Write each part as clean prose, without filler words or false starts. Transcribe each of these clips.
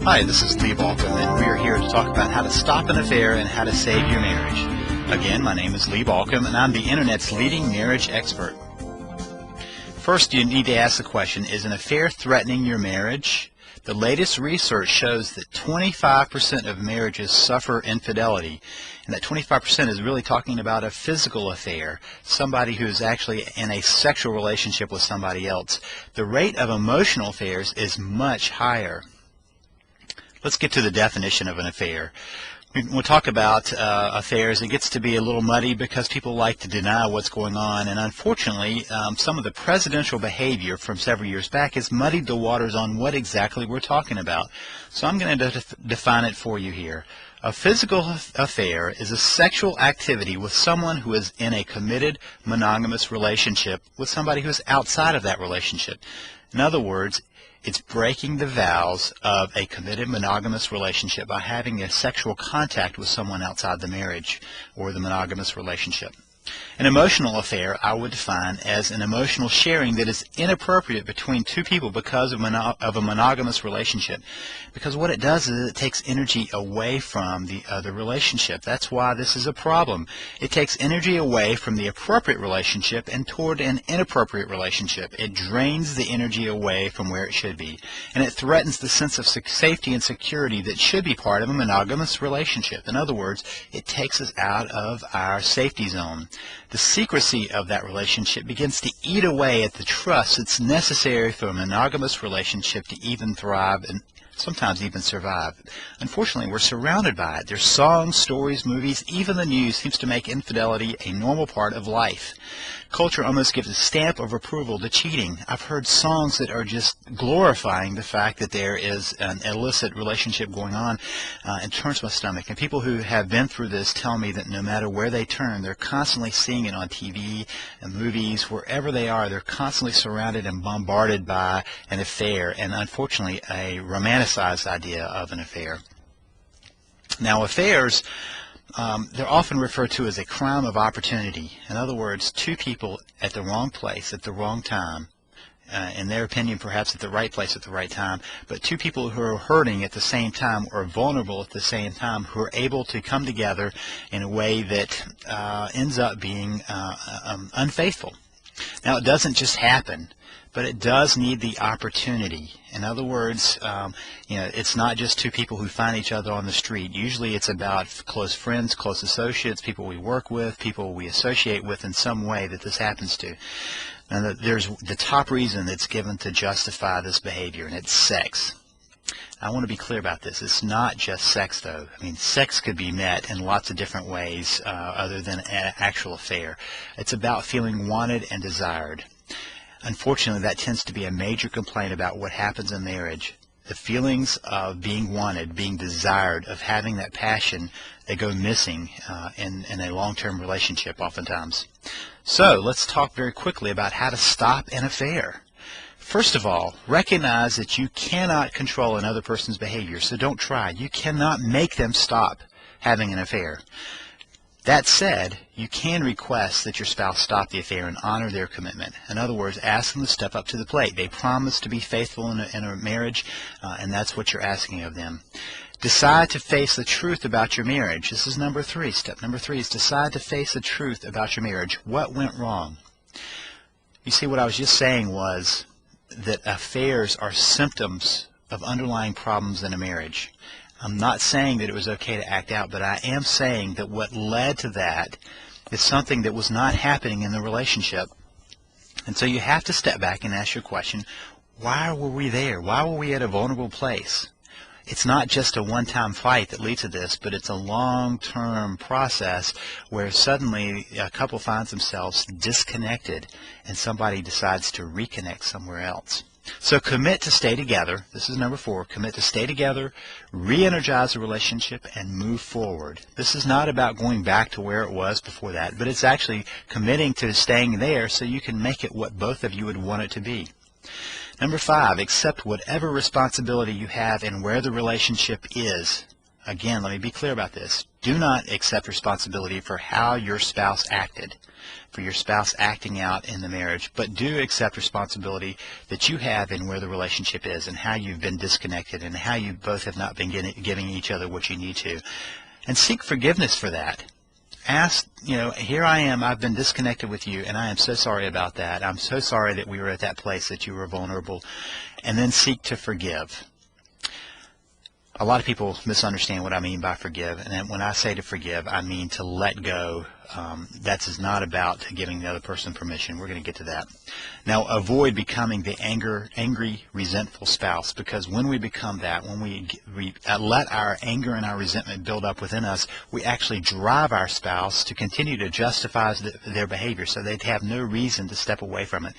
Hi, this is Lee Balkum, and we are here to talk about how to stop an affair and how to save your marriage. Again, my name is Lee Balkum, and I'm the Internet's leading marriage expert. First, you need to ask the question, is an affair threatening your marriage? The latest research shows that 25% of marriages suffer infidelity, and that 25% is really talking about a physical affair, somebody who is actually in a sexual relationship with somebody else. The rate of emotional affairs is much higher. Let's get to the definition of an affair. We'll talk about affairs. It gets to be a little muddy because people like to deny what's going on, and unfortunately some of the presidential behavior from several years back has muddied the waters on what exactly we're talking about. So I'm going to define it for you here. A physical affair is a sexual activity with someone who is in a committed monogamous relationship with somebody who is outside of that relationship. In other words, it's breaking the vows of a committed monogamous relationship by having a sexual contact with someone outside the marriage or the monogamous relationship. An emotional affair I would define as an emotional sharing that is inappropriate between two people because of a monogamous relationship. Because what it does is it takes energy away from the other relationship. That's why this is a problem. It takes energy away from the appropriate relationship and toward an inappropriate relationship. It drains the energy away from where it should be. And it threatens the sense of safety and security that should be part of a monogamous relationship. In other words, it takes us out of our safety zone. The secrecy of that relationship begins to eat away at the trust that's necessary for a monogamous relationship to even thrive and sometimes even survive. Unfortunately, we're surrounded by it. There's songs, stories, movies, even the news seems to make infidelity a normal part of life. Culture almost gives a stamp of approval to cheating. I've heard songs that are just glorifying the fact that there is an illicit relationship going on. It turns my stomach. And people who have been through this tell me that no matter where they turn, they're constantly seeing it on TV and movies. Wherever they are, they're constantly surrounded and bombarded by an affair, and unfortunately a romanticized idea of an affair. Now, affairs, they're often referred to as a crime of opportunity. In other words, two people at the wrong place at the wrong time, in their opinion perhaps at the right place at the right time, but two people who are hurting at the same time or vulnerable at the same time, who are able to come together in a way that ends up being unfaithful. Now, it doesn't just happen, but it does need the opportunity. In other words, it's not just two people who find each other on the street. Usually it's about close friends, close associates, people we work with, people we associate with in some way that this happens to. And there's the top reason that's given to justify this behavior, and it's sex. I want to be clear about this. It's not just sex, though. I mean, sex could be met in lots of different ways other than an actual affair. It's about feeling wanted and desired. Unfortunately, that tends to be a major complaint about what happens in marriage. The feelings of being wanted, being desired, of having that passion, they go missing in a long-term relationship oftentimes. So let's talk very quickly about how to stop an affair. First of all, recognize that you cannot control another person's behavior, so don't try. You cannot make them stop having an affair. That said, you can request that your spouse stop the affair and honor their commitment. In other words, ask them to step up to the plate. They promise to be faithful in a marriage, and that's what you're asking of them. Decide to face the truth about your marriage. This is number 3. Step number 3 is decide to face the truth about your marriage. What went wrong? You see, what I was just saying was that affairs are symptoms of underlying problems in a marriage. I'm not saying that it was okay to act out, but I am saying that what led to that is something that was not happening in the relationship. And so you have to step back and ask your question, why were we there? Why were we at a vulnerable place? It's not just a one-time fight that leads to this, but it's a long-term process where suddenly a couple finds themselves disconnected and somebody decides to reconnect somewhere else. So commit to stay together. This is number 4. Commit to stay together, re-energize the relationship, and move forward. This is not about going back to where it was before that, but it's actually committing to staying there so you can make it what both of you would want it to be. Number 5, accept whatever responsibility you have in where the relationship is. Again, let me be clear about this. Do not accept responsibility for how your spouse acted, for your spouse acting out in the marriage, but do accept responsibility that you have in where the relationship is and how you've been disconnected and how you both have not been giving each other what you need to. And seek forgiveness for that. Ask, here I am, I've been disconnected with you, and I am so sorry about that. I'm so sorry that we were at that place, that you were vulnerable. And then seek to forgive. A lot of people misunderstand what I mean by forgive, and when I say to forgive, I mean to let go. That is not about giving the other person permission. We're going to get to that. Now, avoid becoming the angry, resentful spouse, because when we become that, when we let our anger and our resentment build up within us, we actually drive our spouse to continue to justify their behavior, so they'd have no reason to step away from it.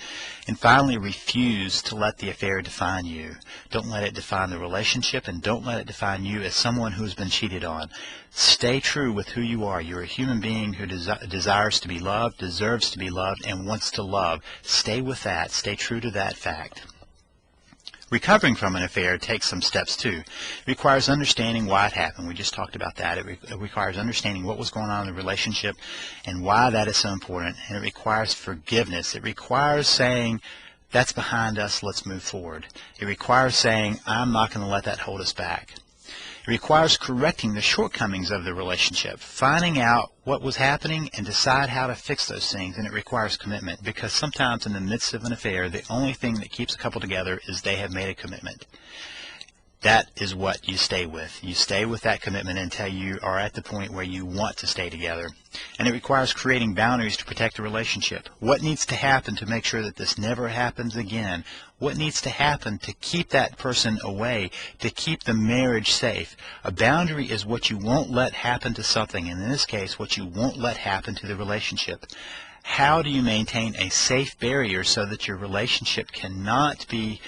And finally, refuse to let the affair define you. Don't let it define the relationship, and don't let it define you as someone who's been cheated on. Stay true with who you are. You're a human being who desires to be loved, deserves to be loved, and wants to love. Stay with that. Stay true to that fact. Recovering from an affair takes some steps too. It requires understanding why it happened. We just talked about that. It requires understanding what was going on in the relationship and why that is so important. And it requires forgiveness. It requires saying, that's behind us, let's move forward. It requires saying, I'm not going to let that hold us back. It requires correcting the shortcomings of the relationship, finding out what was happening and decide how to fix those things. And it requires commitment, because sometimes in the midst of an affair, the only thing that keeps a couple together is they have made a commitment. That is what you stay with. You stay with that commitment until you are at the point where you want to stay together. And it requires creating boundaries to protect the relationship. What needs to happen to make sure that this never happens again? What needs to happen to keep that person away, to keep the marriage safe? A boundary is what you won't let happen to something, and in this case, what you won't let happen to the relationship. How do you maintain a safe barrier so that your relationship cannot be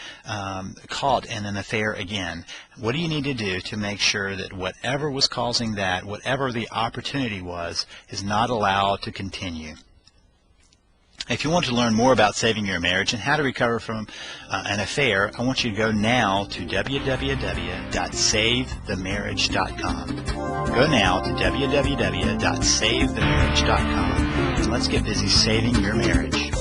caught in an affair again? What do you need to do to make sure that whatever was causing that, whatever the opportunity was, is not allowed to continue? If you want to learn more about saving your marriage and how to recover from an affair, I want you to go now to www.savethemarriage.com. Go now to www.savethemarriage.com, and let's get busy saving your marriage.